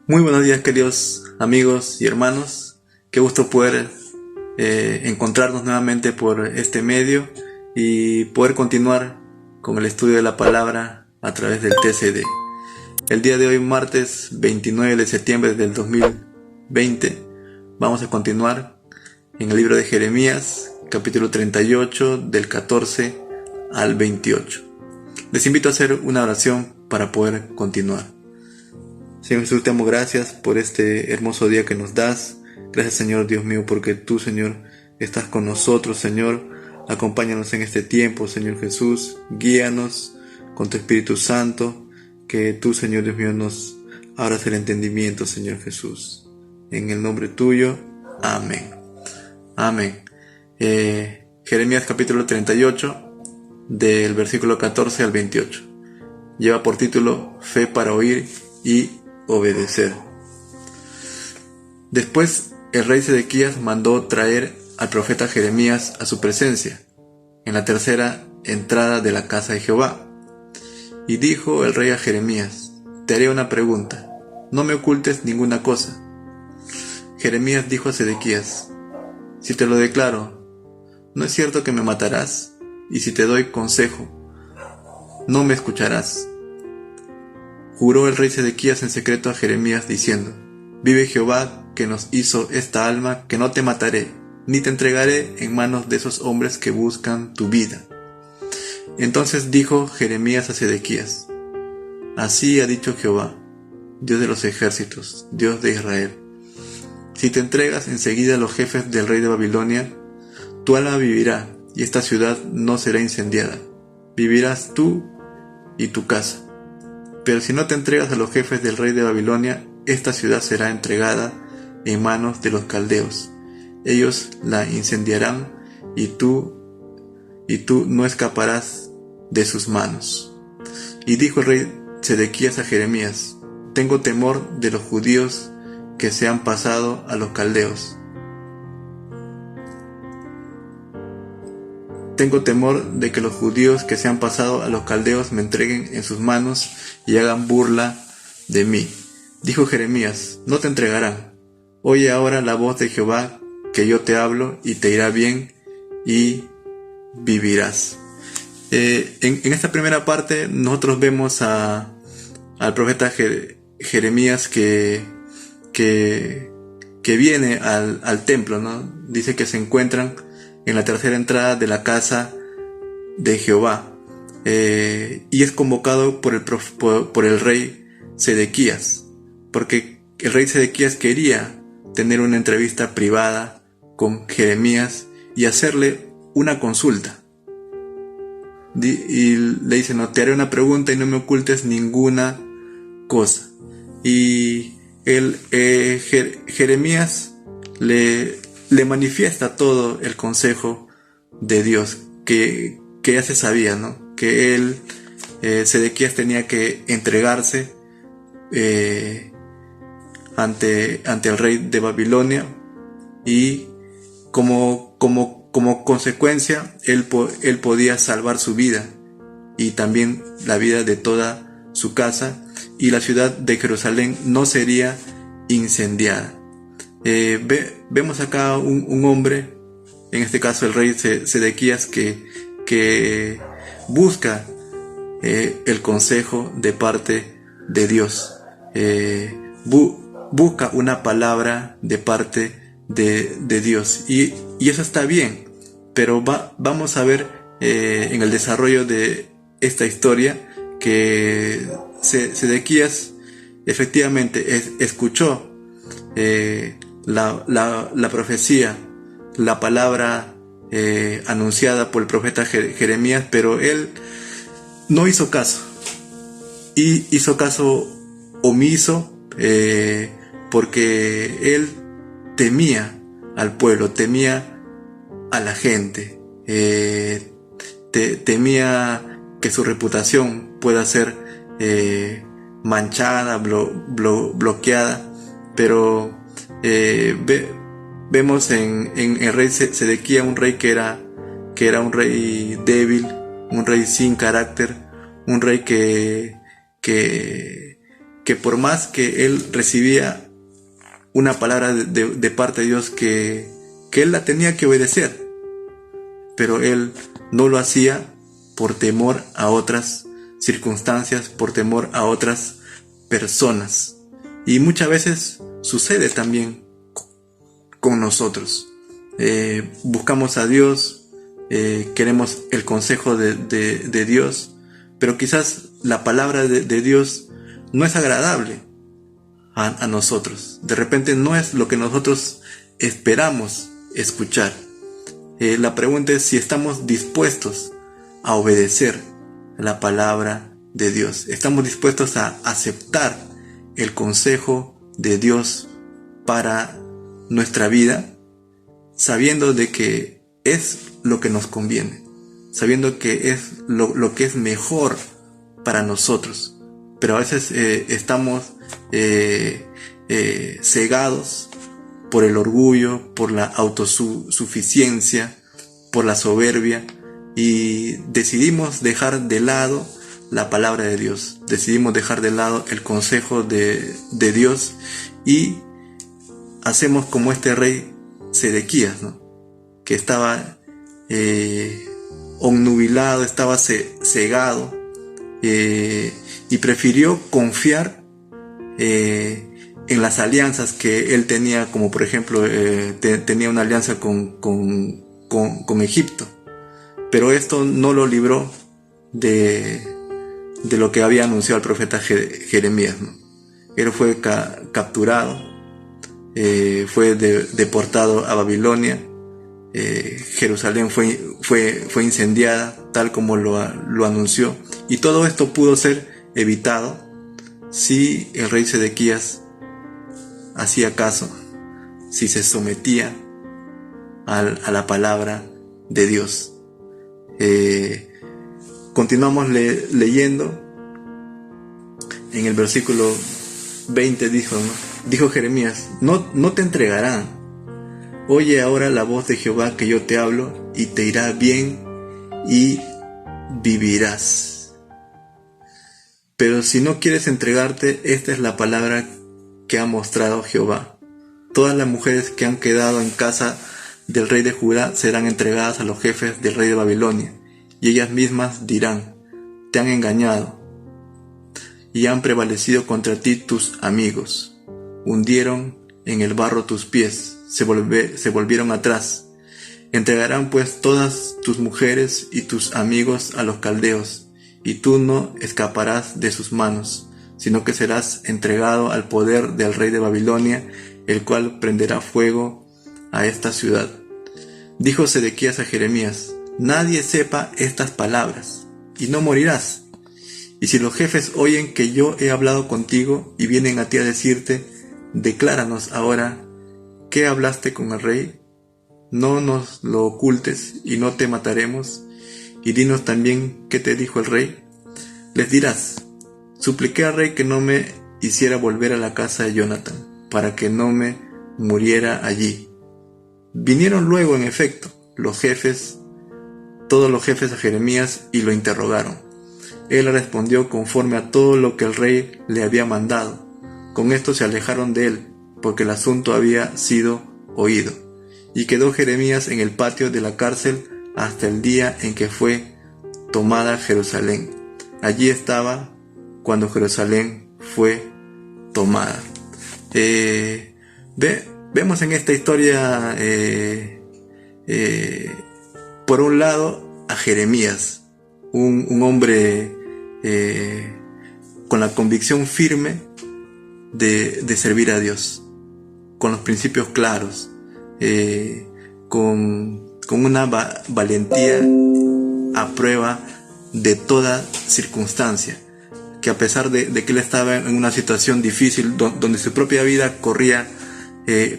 Muy buenos días, queridos amigos y hermanos. Qué gusto poder encontrarnos nuevamente por este medio y poder continuar con el estudio de la palabra a través del TCD. El día de hoy, martes 29 de septiembre del 2020, vamos a continuar en el libro de Jeremías, capítulo 38, del 14 al 28. Les invito a hacer una oración para poder continuar. Señor Jesús, te damos gracias por este hermoso día que nos das. Gracias, Señor Dios mío, porque tú, Señor, estás con nosotros, Señor. Acompáñanos en este tiempo, Señor Jesús. Guíanos con tu Espíritu Santo. Que tú, Señor Dios mío, nos abras el entendimiento, Señor Jesús. En el nombre tuyo. Amén. Amén. Jeremías capítulo 38, del versículo 14 al 28. Lleva por título Fe para oír y obedecer. Después el rey Sedequías mandó traer al profeta Jeremías a su presencia, en la tercera entrada de la casa de Jehová. Y dijo el rey a Jeremías: te haré una pregunta, no me ocultes ninguna cosa. Jeremías dijo a Sedequías: si te lo declaro, ¿no es cierto que me matarás? Y si te doy consejo, ¿no me escucharás? Juró el rey Sedequías en secreto a Jeremías diciendo: vive Jehová que nos hizo esta alma, que no te mataré, ni te entregaré en manos de esos hombres que buscan tu vida. Entonces dijo Jeremías a Sedequías: así ha dicho Jehová, Dios de los ejércitos, Dios de Israel: si te entregas enseguida a los jefes del rey de Babilonia, tu alma vivirá, y esta ciudad no será incendiada. Vivirás tú y tu casa. Pero si no te entregas a los jefes del rey de Babilonia, esta ciudad será entregada en manos de los caldeos. Ellos la incendiarán y tú no escaparás de sus manos. Y dijo el rey Sedequías a Jeremías: tengo temor de los judíos que se han pasado a los caldeos. Tengo temor de que los judíos que se han pasado a los caldeos me entreguen en sus manos y hagan burla de mí. Dijo Jeremías: no te entregarán. Oye ahora la voz de Jehová, que yo te hablo, y te irá bien y vivirás. En esta primera parte nosotros vemos al profeta Jeremías que viene al templo, ¿no? Dice que se encuentran en la tercera entrada de la casa de Jehová, y es convocado por el rey Sedequías, porque el rey Sedequías quería tener una entrevista privada con Jeremías y hacerle una consulta. Y le dice: no, te haré una pregunta y no me ocultes ninguna cosa. Y Jeremías le manifiesta todo el consejo de Dios que ya se sabía, ¿no? Que Sedequías tenía que entregarse ante el rey de Babilonia, y como consecuencia él podía salvar su vida y también la vida de toda su casa, y la ciudad de Jerusalén no sería incendiada. Vemos acá un hombre, en este caso el rey Sedequías, que busca el consejo de parte de Dios, busca una palabra de parte de Dios, y eso está bien, pero vamos a ver en el desarrollo de esta historia que Sedequías efectivamente escuchó la profecía, la palabra anunciada por el profeta Jeremías, pero él no hizo caso, y hizo caso omiso, porque él temía al pueblo, temía a la gente, temía que su reputación pueda ser manchada, bloqueada. Pero vemos en el rey Sedequías un rey que era un rey débil, un rey sin carácter, un rey que que por más que él recibía una palabra de parte de Dios que él la tenía que obedecer, pero él no lo hacía por temor a otras circunstancias, por temor a otras personas. Y muchas veces sucede también con nosotros. Buscamos a Dios, queremos el consejo de Dios, pero quizás la palabra de Dios no es agradable a nosotros. De repente no es lo que nosotros esperamos escuchar. La pregunta es si estamos dispuestos a obedecer la palabra de Dios. ¿Estamos dispuestos a aceptar el consejo de Dios para nuestra vida, sabiendo de que es lo que nos conviene, sabiendo que es lo que es mejor para nosotros? Pero a veces estamos cegados por el orgullo, por la autosuficiencia, por la soberbia, y decidimos dejar de lado la palabra de Dios, decidimos dejar de lado el consejo de Dios, y hacemos como este rey Sedequías, ¿no? Que estaba obnubilado, estaba cegado, y prefirió confiar en las alianzas que él tenía, como por ejemplo tenía una alianza con Egipto, pero esto no lo libró de lo que había anunciado el profeta Jeremías, ¿no? Él fue capturado, fue deportado a Babilonia, Jerusalén fue incendiada tal como lo anunció, y todo esto pudo ser evitado si el rey Sedequías hacía caso, si se sometía a la palabra de Dios. Continuamos leyendo. En el versículo 20 dijo Jeremías: no te entregarán. Oye ahora la voz de Jehová que yo te hablo, y te irá bien y vivirás. Pero si no quieres entregarte, esta es la palabra que ha mostrado Jehová: todas las mujeres que han quedado en casa del rey de Judá serán entregadas a los jefes del rey de Babilonia, y ellas mismas dirán: te han engañado, y han prevalecido contra ti tus amigos. Hundieron en el barro tus pies, se volvieron atrás. Entregarán pues todas tus mujeres y tus amigos a los caldeos, y tú no escaparás de sus manos, sino que serás entregado al poder del rey de Babilonia, el cual prenderá fuego a esta ciudad. Dijo Sedequías a Jeremías: nadie sepa estas palabras, y no morirás. Y si los jefes oyen que yo he hablado contigo, y vienen a ti a decirte: decláranos ahora qué hablaste con el rey, no nos lo ocultes, y no te mataremos, y dinos también qué te dijo el rey. Les dirás: supliqué al rey que no me hiciera volver a la casa de Jonatán, para que no me muriera allí. Vinieron luego, en efecto, todos los jefes a Jeremías, y lo interrogaron. Él respondió conforme a todo lo que el rey le había mandado. Con esto se alejaron de él, porque el asunto había sido oído. Y quedó Jeremías en el patio de la cárcel hasta el día en que fue tomada Jerusalén. Allí estaba cuando Jerusalén fue tomada. Vemos en esta historia, por un lado, a Jeremías, un hombre con la convicción firme de servir a Dios, con los principios claros, con una valentía a prueba de toda circunstancia, que a pesar de que él estaba en una situación difícil, donde su propia vida corría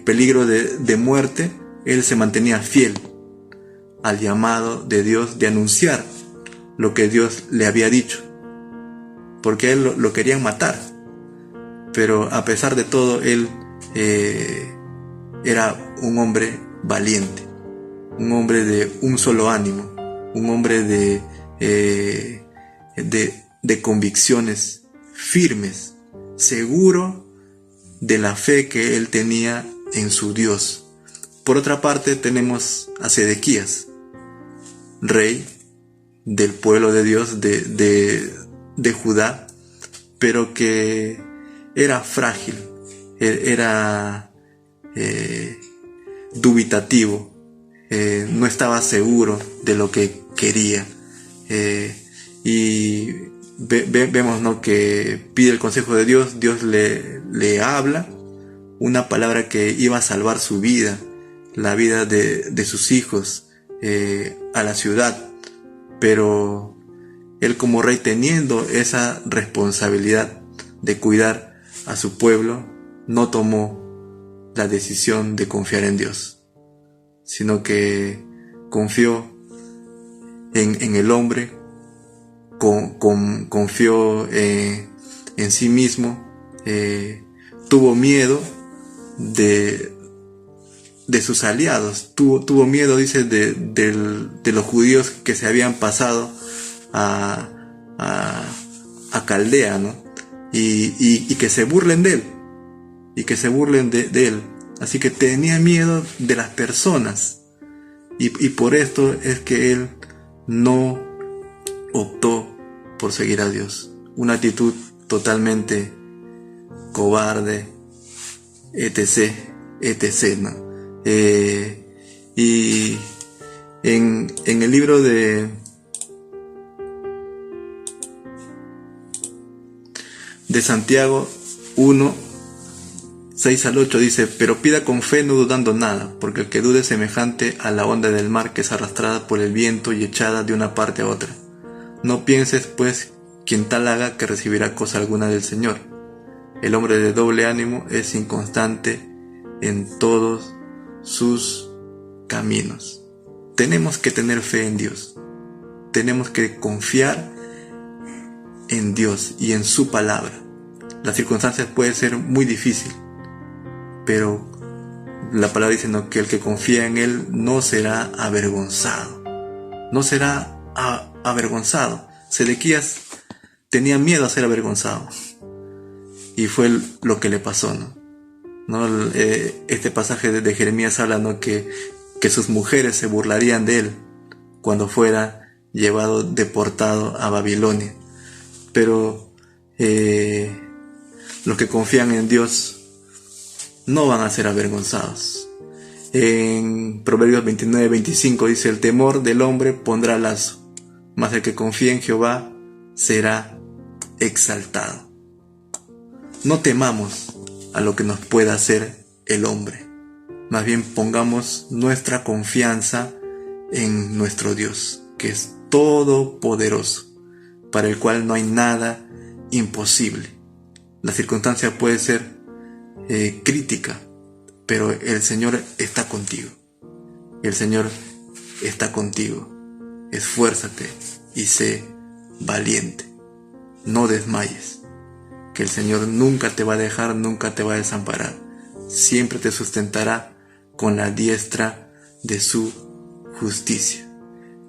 peligro de muerte, él se mantenía fiel al llamado de Dios de anunciar lo que Dios le había dicho, porque él lo querían matar, pero a pesar de todo él era un hombre valiente, un hombre de un solo ánimo, un hombre de convicciones firmes seguro de la fe que él tenía en su Dios. Por otra parte tenemos a Sedequías, rey del pueblo de Dios de Judá, pero que era frágil, era dubitativo, no estaba seguro de lo que quería, y vemos, ¿no?, que pide el consejo de Dios. Dios le habla una palabra que iba a salvar su vida, la vida de sus hijos, a la ciudad, pero él, como rey, teniendo esa responsabilidad de cuidar a su pueblo, no tomó la decisión de confiar en Dios, sino que confió en el hombre, confió en sí mismo, tuvo miedo de sus aliados, tuvo miedo, dice, de los judíos que se habían pasado a Caldea, ¿no? Y que se burlen de él, así que tenía miedo de las personas, y por esto es que él no optó por seguir a Dios. Una actitud totalmente cobarde, etc., ¿no? Y en el libro de Santiago 1, 6 al 8 dice: pero pida con fe, no dudando nada, porque el que dude es semejante a la onda del mar, que es arrastrada por el viento y echada de una parte a otra. No pienses, pues, quien tal haga, que recibirá cosa alguna del Señor. El hombre de doble ánimo es inconstante en todos sus caminos. Tenemos que tener fe en Dios. Tenemos que confiar en Dios y en su palabra. Las circunstancias pueden ser muy difíciles, pero la palabra dice, ¿no?, que el que confía en Él no será avergonzado. No será avergonzado. Sedequías tenía miedo a ser avergonzado, y fue lo que le pasó, ¿no? Este pasaje de Jeremías habla, ¿no?, que sus mujeres se burlarían de él cuando fuera llevado deportado a Babilonia. Pero los que confían en Dios no van a ser avergonzados. En Proverbios 29-25 dice: el temor del hombre pondrá lazo, mas el que confía en Jehová será exaltado. No temamos a lo que nos pueda hacer el hombre, más bien pongamos nuestra confianza en nuestro Dios, que es todopoderoso, para el cual no hay nada imposible. La circunstancia puede ser crítica, pero el Señor está contigo. El Señor está contigo. Esfuérzate y sé valiente. No desmayes, que el Señor nunca te va a dejar, nunca te va a desamparar. Siempre te sustentará con la diestra de su justicia.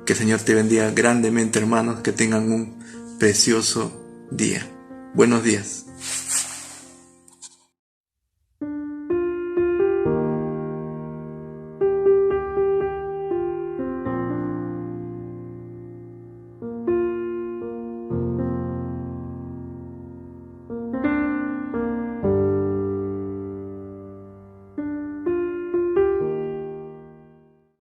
Que el Señor te bendiga grandemente, hermanos, que tengan un precioso día. Buenos días.